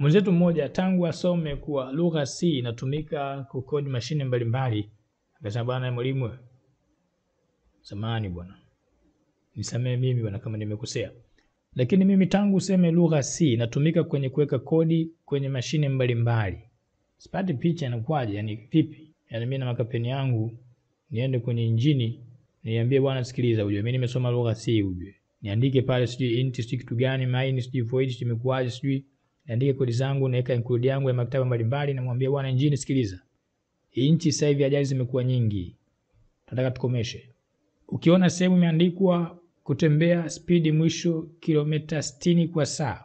Mwenzetu mmoja tangu asome kuwa lugha C inatumika kukodi mashine mbalimbali, akasema bwana mwalimu, samahani bwana, nisamee mimi bwana kama nimekosea, lakini mimi tangu useme lugha C inatumika kwenye kuweka kodi kwenye mashine mbalimbali, sipati picha inakuwaje, yani vipi? Yani mimi na makapeni yangu niende kwenye injini niambie bwana sikiliza, ujue mimi nimesoma lugha C, ujue niandike pale sijui int sijui kitu gani, main sijui void imekuwaje, sijui niandike kodi zangu, naweka include yangu ya maktaba mbalimbali, na mwambie bwana injini sikiliza, inchi sasa hivi ajali zimekuwa nyingi, tunataka tukomeshe. Ukiona sehemu imeandikwa kutembea speed mwisho kilomita 60 kwa saa,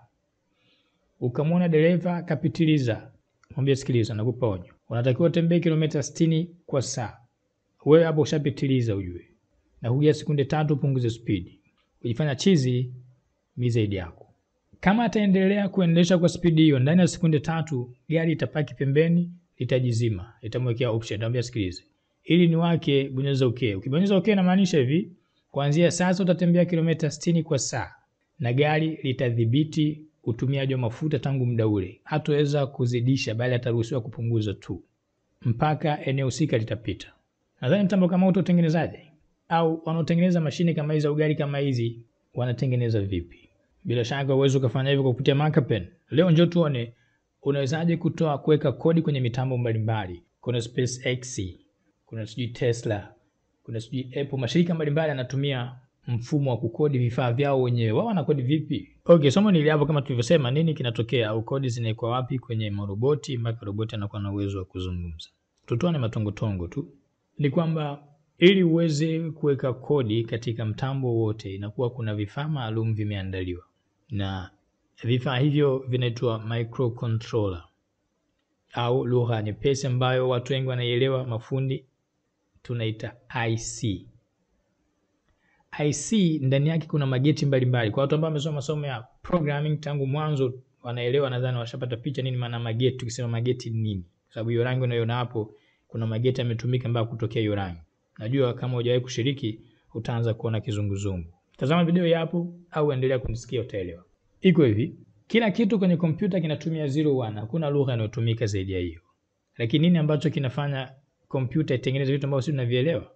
ukamwona dereva kapitiliza, mwambie sikiliza, nakupa onyo, unatakiwa utembee kilomita 60 kwa saa. Wewe hapo ushapitiliza ujue, na kuja sekunde 3 upunguze speed. Ukifanya chizi mizaidi yako. Kama ataendelea kuendesha kwa speed hiyo, ndani ya sekunde 3 gari itapaki pembeni, litajizima, itamwekea option, itamwambia sikilize, ili ni wake bonyeza okay. Ukibonyeza okay inamaanisha hivi, kuanzia sasa utatembea kilomita 60 kwa saa na gari litadhibiti utumiaji wa mafuta tangu muda ule. Hataweza kuzidisha bali ataruhusiwa kupunguza tu mpaka eneo husika litapita. Nadhani mtambo kama utengenezaje au wanaotengeneza mashine kama hizi au gari kama hizi wanatengeneza vipi? Bila shaka uwezo kufanya hivyo kwa kupitia marker. Leo njoo tuone unawezaje kuweka kodi kwenye mitambo mbalimbali. Kuna SpaceX, kuna sijui Tesla, kuna sijui Apple, mashirika mbalimbali yanatumia mfumo wa kukodi vifaa vyao wenyewe. Wao wanakodi vipi? Okay, somo ni hapo kama tulivyosema, nini kinatokea au kodi zinaikuwa wapi kwenye maroboti mpaka roboti anakuwa na uwezo wa kuzungumza. Tutoane matongotongo tu. Ni kwamba ili uweze kuweka kodi katika mtambo wote inakuwa kuna vifaa maalum vimeandaliwa. Na vifaa hivyo vinaitwa microcontroller au lugha nyepesi ambayo watu wengi wanaielewa mafundi tunaita IC. IC ndani yake kuna mageti mbalimbali. Kwa watu ambao wamesoma masomo ya programming tangu mwanzo wanaelewa, nadhani washapata picha nini maana mageti. Tukisema mageti ni nini? Kwa sababu hiyo rangi unayoona hapo kuna mageti yametumika mpaka kutokea hiyo rangi. Najua kama hujawahi kushiriki utaanza kuona kizunguzungu. Tazama video hapo au endelea kunisikia utaelewa. Iko hivi, kila kitu kwenye kompyuta kinatumia 01, hakuna lugha inayotumika zaidi ya hiyo. Lakini nini ambacho kinafanya kompyuta itengeneze vitu ambavyo sisi tunavielewa?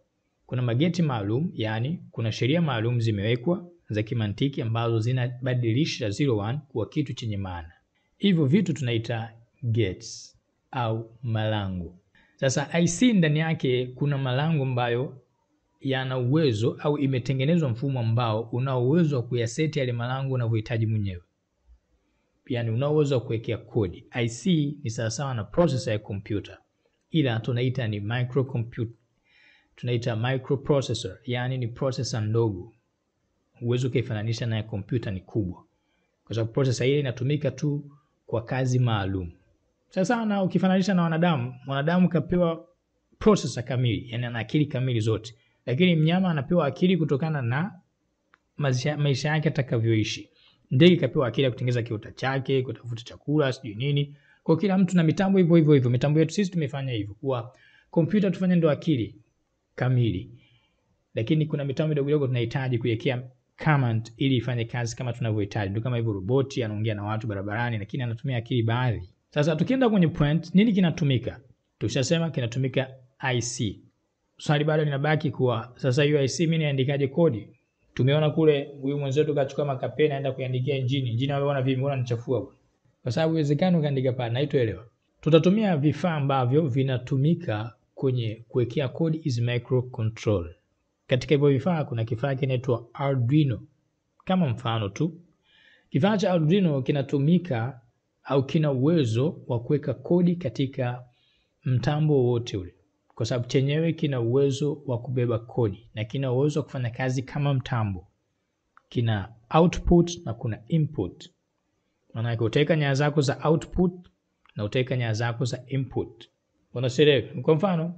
Kuna mageti maalum, yani kuna sheria maalum zimewekwa za kimantiki ambazo zinabadilisha 01 kuwa kitu chenye maana. Hivyo vitu tunaita gates au malango. Sasa IC ndani yake kuna malango ambayo yana uwezo au imetengenezwa mfumo ambao una uwezo wa kuyaseti yale malango unavyohitaji mwenyewe. Yani una uwezo wa kuwekea kodi. IC ni sawa na processor ya kompyuta, ila tunaita ni microcomputer. Tunaita microprocessor, yani ni processor ndogo. Uwezo kufananisha na ya kompyuta ni kubwa. Kwa sababu processor ile inatumika tu kwa kazi maalum. Sasa na ukifananisha na wanadamu kapewa processor kamili, yani ana akili kamili zote. Lakini mnyama anapewa akili kutokana na maisha yake atakavyoishi. Ndege kapewa akili ya kutengeneza kiota chake, kutafuta chakula, sijui nini. Kwa kila mtu na mitambo hivyo. Mitambo yetu sisi tumefanya hivyo. Kwa kompyuta tufanye ndo akili kamili. Lakini kuna mitambo midogo tunahitaji kuiwekea command ili ifanye kazi kama tunavyohitaji. Ndio kama hivyo roboti anaongea na watu barabarani lakini anatumia akili baadhi. Sasa tukienda kwenye point, nini kinatumika? Tushasema kinatumika IC. Swali bado linabaki kuwa sasa hiyo IC mimi niandikaje kodi? Tumeona kule huyu mwenzetu kachukua makapeni aenda kuandikia injini. Injini anaona vipi, mbona nichafua? Kwa sababu uwezekano kaandika pale, haitoelewa. Tutatumia vifaa ambavyo vinatumika kwenye kuwekea kodi is microcontrol. Katika hivyo vifaa kuna kifaa kinaitwa Arduino. Kama mfano tu, kifaa cha Arduino kinatumika au kina uwezo wa kuweka kodi katika mtambo wote ule. Kwa sababu chenyewe kina uwezo wa kubeba kodi na kina uwezo wa kufanya kazi kama mtambo. Kina output na kuna input. Maana yake utaweka nyaya zako za output na utaweka nyaya zako za input. Unaelewa? Kwa mfano,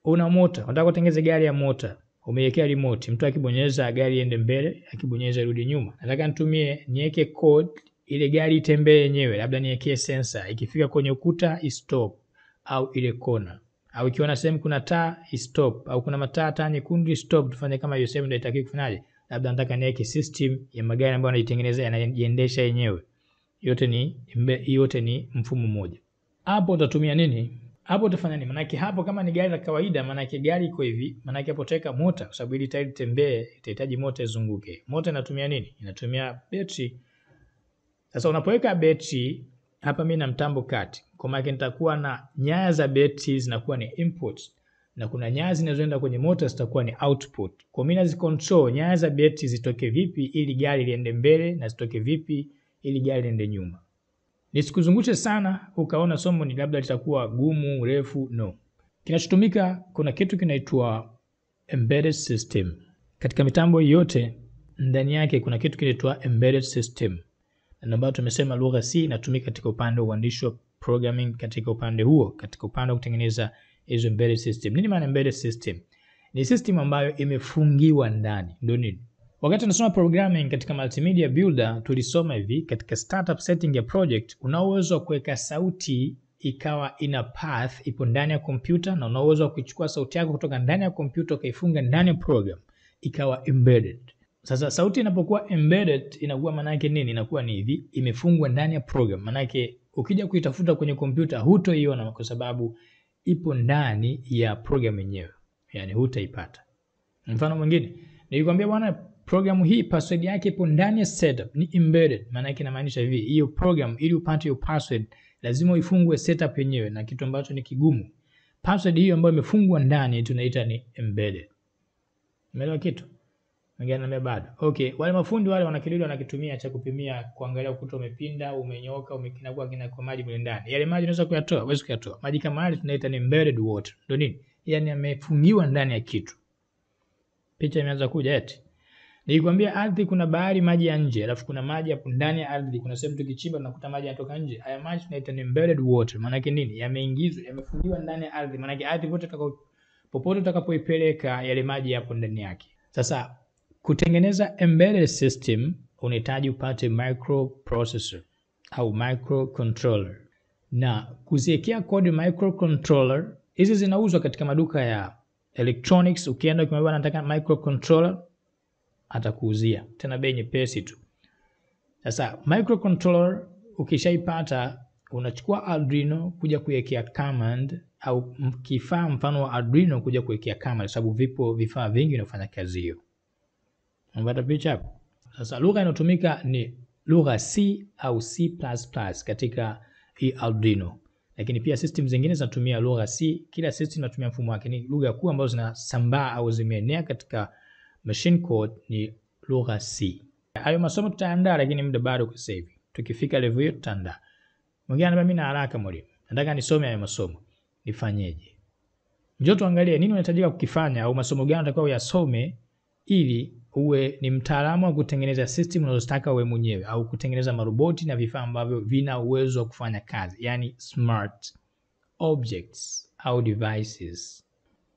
una mota, unataka kutengeneza gari ya mota. Umeiwekea remote, mtu akibonyeza gari iende mbele, akibonyeza irudi nyuma. Nataka niweke code ile gari itembee yenyewe, labda niwekee sensor, ikifika kwenye ukuta stop au ile kona. Au ikiona sehemu kuna taa stop au kuna taa nyekundu stop, tufanye kama hiyo sehemu ndio itakiwa kufanyaje? Labda nataka niweke system ya magari ambayo anaitengeneza yanajiendesha yenyewe. yote ni mfumo mmoja. Hapo utatumia nini? Hapo utafanya nini? Maana hapo kama ni gari la kawaida, maana gari iko hivi, maana hapo utaweka mota kwa sababu ili tairi tembee itahitaji mota izunguke. Mota inatumia nini? Inatumia betri. Sasa unapoweka betri hapa, mimi na mtambo kati, kwa maana nitakuwa na nyaya za betri zinakuwa ni input na kuna nyaya zinazoenda kwenye mota zitakuwa ni output. Kwa mimi nazi control nyaya za betri zitoke vipi ili gari liende mbele na zitoke vipi ili gari liende nyuma. Nisikuzungushe sana ukaona somo ni labda litakuwa gumu, refu, no. Kinachotumika, kuna kitu kinaitwa embedded system. Katika mitambo yote ndani yake kuna kitu kinaitwa embedded system. Na ambayo tumesema lugha C inatumika katika upande wa uandishi wa programming, katika upande huo, katika upande wa kutengeneza hizo embedded system. Nini maana embedded system? Ni system ambayo imefungiwa ndani. Ndio nini? Wakati tunasoma programming katika multimedia builder tulisoma hivi, katika startup setting ya project una uwezo wa kuweka sauti ikawa ina path ipo ndani ya kompyuta, na una uwezo wa kuchukua sauti yako kutoka ndani ya kompyuta ukaifunga ndani ya program ikawa embedded. Sasa sauti inapokuwa embedded inakuwa maana yake nini? Inakuwa ni hivi, imefungwa ndani ya program. Maana yake ukija kuitafuta kwenye kompyuta hutoiona kwa sababu ipo ndani ya program yenyewe. Yaani hutaipata. Mfano mwingine, nilikwambia bwana program hii password yake ipo ndani ya setup, ni embedded. Maana yake inamaanisha hivi, hiyo program ili upate hiyo password lazima uifungue setup yenyewe, na kitu ambacho ni kigumu. Password hiyo ambayo imefungwa ndani tunaita ni embedded. Umeelewa kitu? Ngine na bado. Okay, wale mafundi wale wanakilili wanakitumia cha kupimia kuangalia ukuta umepinda, umenyoka, umekinakuwa kwa maji mle ndani. Yale maji unaweza kuyatoa, huwezi kuyatoa. Maji kama yale tunaita ni embedded water. Ndio nini? Yaani yamefungiwa ndani ya kitu. Picha imeanza kuja eti. Nilikwambia ardhi kuna bahari maji ya nje, alafu kuna maji hapo ndani ya ardhi. Kuna sehemu tukichimba tunakuta maji yanatoka nje. Haya maji tunaita ni embedded water. Maana yake nini? Yameingizwa, yamefungiwa ndani ya ardhi. Maana yake ardhi popote utakapoipeleka yale maji yapo ndani yake. Sasa kutengeneza embedded system unahitaji upate microprocessor au microcontroller. Na kuziwekea kodi microcontroller, hizi zinauzwa katika maduka ya electronics. Ukienda ukimwambia nataka microcontroller atakuuzia tena bei nyepesi tu. Sasa microcontroller ukishaipata unachukua Arduino kuja kuwekea command, au kifaa mfano wa Arduino kuja kuwekea command, sababu vipo vifaa vingi vinafanya kazi hiyo. Unapata picha hapo? Sasa lugha inayotumika ni lugha C au C++ katika hii Arduino. Lakini pia system zingine zinatumia lugha C. Kila system inatumia mfumo wake. Ni lugha kuu ambazo zinasambaa au zimeenea katika machine code ni lugha C. Hayo masomo tutaandaa, lakini muda bado kwa sasa hivi. Tukifika level hiyo tutaandaa. Mwingine anambia mimi na haraka mwalimu, nataka nisome hayo masomo. Nifanyeje? Njoo tuangalie nini unahitajika kukifanya au masomo gani unatakiwa uyasome ili uwe ni mtaalamu wa kutengeneza system unazotaka wewe mwenyewe, au kutengeneza maroboti na vifaa ambavyo vina uwezo wa kufanya kazi, yani smart objects au devices.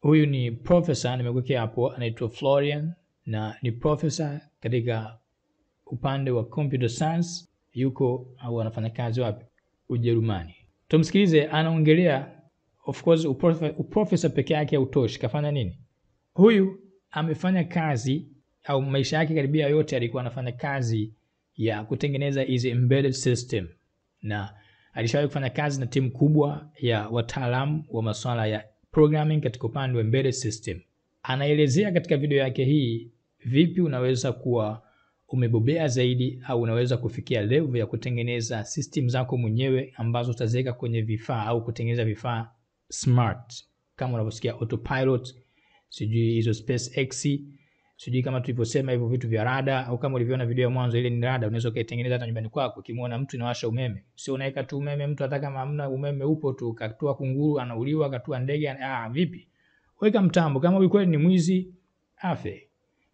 Huyu ni professor nimekuwekea hapo, anaitwa Florian, na ni professor katika upande wa computer science. Yuko au anafanya kazi wapi? Ujerumani. Tumsikilize anaongelea. Of course uprofessor peke yake hautoshi. Kafanya nini? Huyu amefanya kazi au maisha yake karibia yote alikuwa anafanya kazi ya kutengeneza hizi embedded system, na alishawahi kufanya kazi na timu kubwa ya wataalamu wa masuala ya programming katika upande wa embedded system. Anaelezea katika video yake hii vipi unaweza kuwa umebobea zaidi au unaweza kufikia level ya kutengeneza system zako mwenyewe ambazo utaziweka kwenye vifaa au kutengeneza vifaa smart, kama unavyosikia autopilot, sijui hizo SpaceX, sijui kama tulivyosema hivyo vitu vya rada, au kama ulivyoona video ya mwanzo ile ni rada, unaweza kuitengeneza hata nyumbani kwako. Ukimwona mtu inawasha umeme, sio unaweka tu umeme, mtu hata kama hamna umeme upo tu, katua kunguru anauliwa, katua ndege vipi? Weka mtambo, kama wewe kweli ni mwizi afe,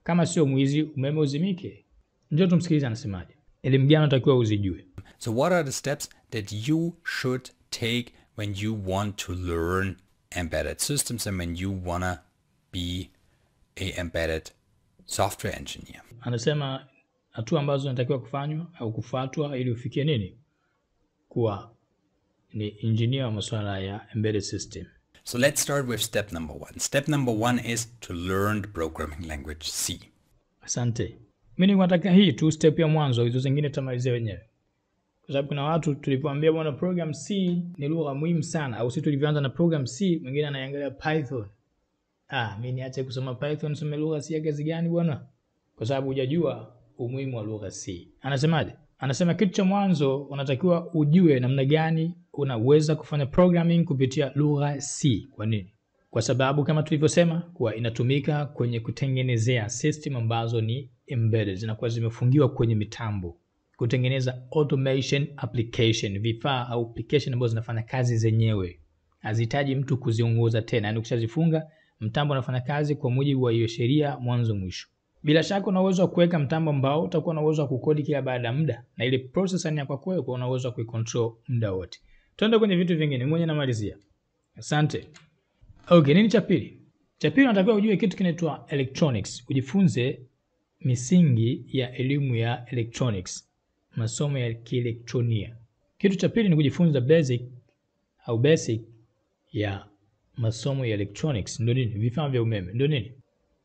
kama sio mwizi umeme uzimike. Njoo tumsikilize anasemaje. Elimu gani unatakiwa uzijue? So what are the steps that you should take when you want to learn embedded systems and when you wanna be a embedded software engineer? Anasema hatua ambazo zinatakiwa kufanywa au kufuatwa ili ufikie nini? Kuwa ni engineer wa masuala ya embedded system. So let's start with step number 1. Step number 1 is to learn the programming language C. Asante. Mimi nataka hii tu step ya mwanzo, hizo zingine tutamalizia wenyewe. Kwa sababu kuna watu tulipoambia bwana program C ni lugha muhimu sana, au sisi tulivyoanza na program C, mwingine anaangalia Python. Mimi niache kusoma Python, nisome lugha C ya kazi gani bwana? Kwa sababu hujajua umuhimu wa lugha C. Anasemaje? Anasema kitu cha mwanzo unatakiwa ujue namna gani unaweza kufanya programming kupitia lugha C. Kwa nini? Kwa sababu kama tulivyosema kuwa inatumika kwenye kutengenezea system ambazo ni embedded, zinakuwa zimefungiwa kwenye mitambo, kutengeneza automation application, vifaa au application ambazo zinafanya kazi zenyewe, hazihitaji mtu kuziongoza tena. Yaani ukishazifunga mtambo unafanya kazi kwa mujibu wa hiyo sheria mwanzo mwisho. Bila shaka una uwezo wa kuweka mtambo ambao utakuwa na uwezo wa kukodi kila baada ya muda, na ile processor ya kwako wewe una uwezo wa kuicontrol muda wote. Tuende kwenye vitu vingine, mwenye namalizia. Asante. Okay, nini cha pili? Cha pili unatakiwa ujue kitu kinaitwa electronics. Ujifunze misingi ya elimu ya electronics, masomo ya kielektronia. Kitu cha pili ni kujifunza basic ya masomo ya electronics. Ndio nini? Vifaa vya umeme. Ndio nini?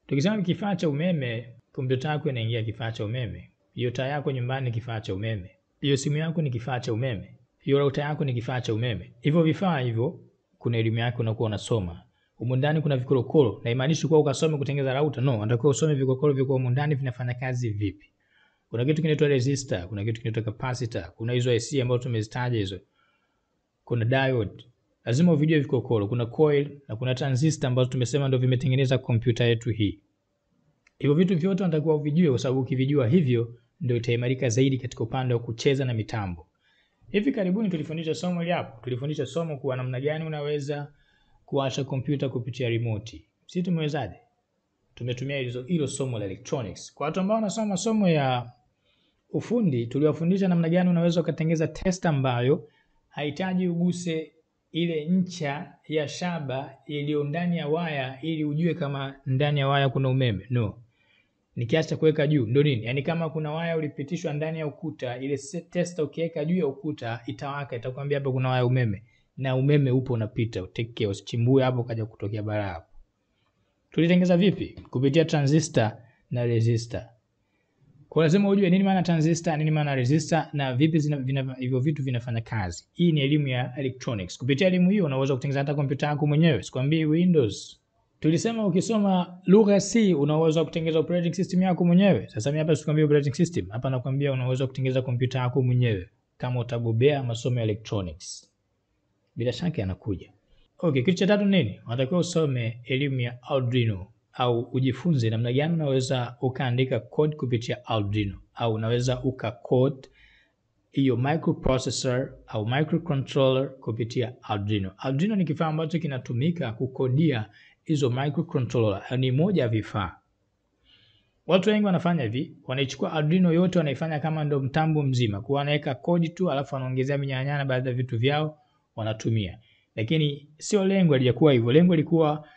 Tukisema kifaa cha umeme, kompyuta yako inaingia kifaa cha umeme. Hiyo taa yako nyumbani ni kifaa cha umeme. Hiyo simu yako ni kifaa cha umeme. Hiyo router yako ni kifaa cha umeme. Hivyo vifaa hivyo kuna elimu yako unakuwa unasoma. Humo ndani kuna vikorokoro, na imaanishi kwa ukasome kutengeneza router. No, unatakiwa usome vikorokoro viko humo ndani vinafanya kazi vipi. Kuna kitu kinaitwa resistor, kuna kitu kinaitwa capacitor, kuna hizo IC ambazo tumezitaja hizo. Kuna diode. Lazima uvijue vikorokoro, kuna coil na kuna transistor ambazo tumesema ndio vimetengeneza kompyuta yetu hii. Hivyo vitu vyote unatakiwa uvijue, kwa sababu ukivijua hivyo ndio utaimarika zaidi katika upande wa kucheza na mitambo. Hivi karibuni tulifundisha somo hapo. Tulifundisha somo kwa namna gani unaweza kuwasha kompyuta kupitia remote. Sisi tumewezaje? Tumetumia hilo somo la electronics. Kwa watu ambao wanasoma masomo ya ufundi, tuliwafundisha namna gani unaweza kutengeneza test ambayo haihitaji uguse ile ncha ya shaba iliyo ndani ya waya ili ujue kama ndani ya waya kuna umeme. No. Nikiacha kuweka juu ndio nini? Yaani kama kuna waya ulipitishwa ndani ya ukuta, ile tester ukiweka juu ya ukuta itawaka, itakwambia hapa kuna waya umeme, na umeme upo unapita. Take care, usichimbue hapo kaja kutokea balaa hapo. Tulitengeneza vipi? Kupitia transistor na resistor. Kwa lazima ujue nini maana transistor, nini maana resistor, na vipi hivyo vitu vinafanya kazi. Hii ni elimu ya electronics. Kupitia elimu hiyo unaweza kutengeneza hata kompyuta yako mwenyewe. Sikwambii Windows. Tulisema ukisoma lugha C unaweza kutengeneza operating system yako mwenyewe. Sasa mimi hapa sikwambii operating system. Hapa nakwambia unaweza kutengeneza kompyuta yako mwenyewe kama utabobea masomo ya electronics. Bila shaka yanakuja. Okay, kitu cha tatu nini? Unatakiwa usome elimu ya Arduino, au ujifunze namna gani unaweza ukaandika code kupitia Arduino, au unaweza ukacode hiyo microprocessor au microcontroller kupitia Arduino. Arduino ni kifaa ambacho kinatumika kukodia hizo microcontroller. Ni moja ya vifaa. Watu wengi wanafanya hivi, wanaichukua Arduino yote wanaifanya kama ndo mtambo mzima. Kwa wanaweka kodi tu alafu wanaongezea minyanyana baadhi ya vitu vyao wanatumia. Lakini sio lengo lilikuwa hivyo. Lengo lilikuwa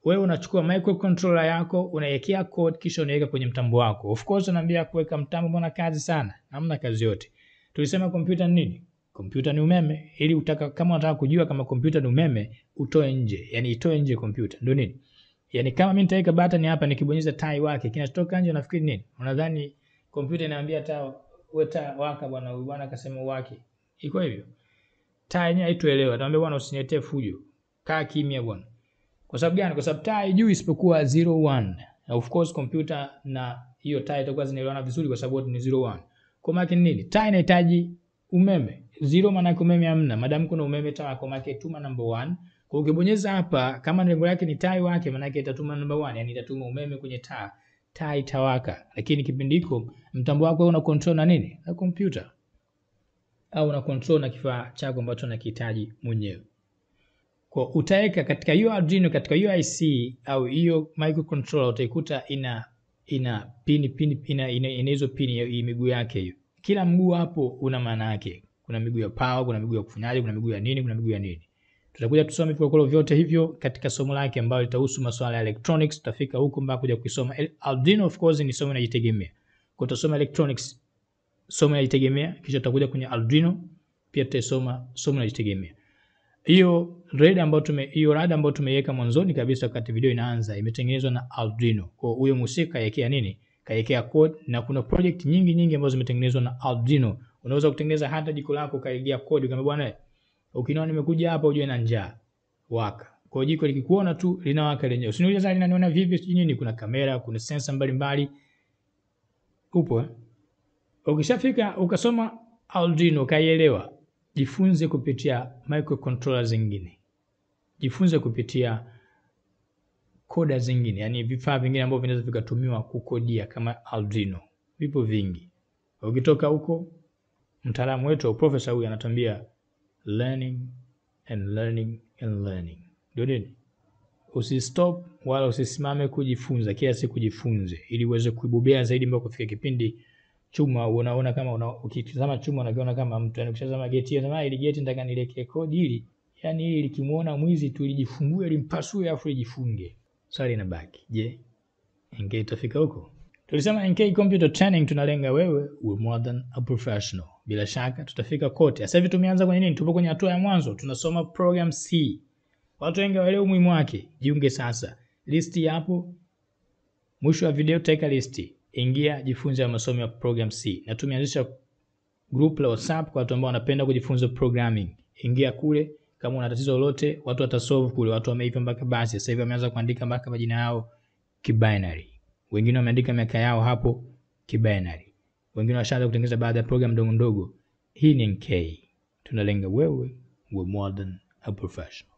wewe unachukua microcontroller yako, unaiwekea code kisha unaweka kwenye mtambo wako. Of course unaambia kuweka mtambo mbona kazi sana? Hamna kazi yote. Tulisema kompyuta ni nini? Kompyuta ni umeme. Ili kama unataka kujua kama kompyuta ni umeme, utoe nje. Yaani itoe nje kompyuta. Ndio nini? Yaani kama mimi nitaweka button hapa nikibonyeza taa wake, kinachotoka nje unafikiri nini? Unadhani kompyuta inaambia taa waka bwana, huyu bwana akasema wake. Iko hivyo? Taa yenyewe haituelewa. Ataambia bwana usiniletee fujo. Kaa kimya bwana. Kwa sababu gani? Kwa sababu taa haijui isipokuwa 01. Of course computer na hiyo taa itakuwa zinaelewana vizuri kwa sababu ni 01. Kwa maana nini? Taa inahitaji umeme. 0 maana yake umeme hamna. Madam kuna umeme taa kwa maana tuma number 1. Kwa ukibonyeza hapa kama lengo lake ni taa wake maana yake itatuma number 1, yani itatuma umeme kwenye taa. Taa itawaka. Lakini kipindi hiko mtambo wako una control na nini? Na computer. Au una control na kifaa chako ambacho unakihitaji mwenyewe. Kwa utaweka katika hiyo Arduino, katika hiyo IC au hiyo microcontroller utaikuta ina hizo pini ya miguu yake hiyo. Kila mguu hapo una maana yake. Kuna miguu ya power, kuna miguu ya kufanyaje, kuna miguu ya nini, kuna miguu ya nini. Tutakuja tusome vikorokoro vyote hivyo katika somo lake ambalo litahusu masuala ya electronics. Tutafika huko mpaka kuja kusoma Arduino. Of course ni somo linajitegemea. Kwa tutasoma electronics, somo linajitegemea, kisha tutakuja kwenye Arduino pia tutasoma somo linajitegemea. Hiyo rada ambayo tumeiweka mwanzoni kabisa wakati video inaanza imetengenezwa na Arduino. Kwa huyo musika kaiwekea nini? Kaiwekea code, na kuna project nyingi ambazo zimetengenezwa na Arduino. Unaweza kutengeneza hata jiko lako kaigia kodi kama bwana, ukiniona nimekuja hapa ujue na njaa, waka. Kwa jiko likikuona tu linawaka lenyewe. Usiniulize sasa linaniona vipi sijui nini, kuna kamera, kuna sensor mbalimbali. Upo Ukishafika ukasoma Arduino kaielewa, jifunze kupitia microcontroller zingine. Jifunze kupitia koda zingine, yani vifaa vingine ambavyo vinaweza vikatumiwa kukodia kama Arduino. Vipo vingi. Ukitoka huko, mtaalamu wetu au professor huyu anatuambia learning and learning and learning. Ndio nini? Usistop wala usisimame kujifunza, kila siku kujifunze ili uweze kuibobea zaidi mpaka kufika kipindi chuma unaona kama ukitazama chuma unakiona kama mtu. Yani ukishazama geti unasema ile geti nataka nileke kodi ili, yani ili likimuona mwizi tu lijifungue limpasue afu lijifunge. Swali linabaki, je, NK itafika huko? Tulisema NK computer training tunalenga wewe uwe more than a professional. Bila shaka tutafika kote. Sasa hivi tumeanza kwenye nini? Tupo kwenye hatua ya mwanzo, tunasoma program C. Watu wengi waelewe umuhimu wake. Jiunge sasa. Listi hapo. Mwisho wa video tutaweka listi. Ingia jifunze ya masomo ya program C. Na tumeanzisha group la WhatsApp kwa watu ambao wanapenda kujifunza programming. Ingia kule, kama una tatizo lolote, watu watasolve kule. Watu wameiva mpaka basi. Sasa hivi wameanza kuandika mpaka majina yao kibinary. Wengine wameandika miaka yao hapo kibinary. Wengine washaanza kutengeneza baadhi ya program ndogo ndogo. Hii ni NK. Tunalenga wewe uwe more than a professional.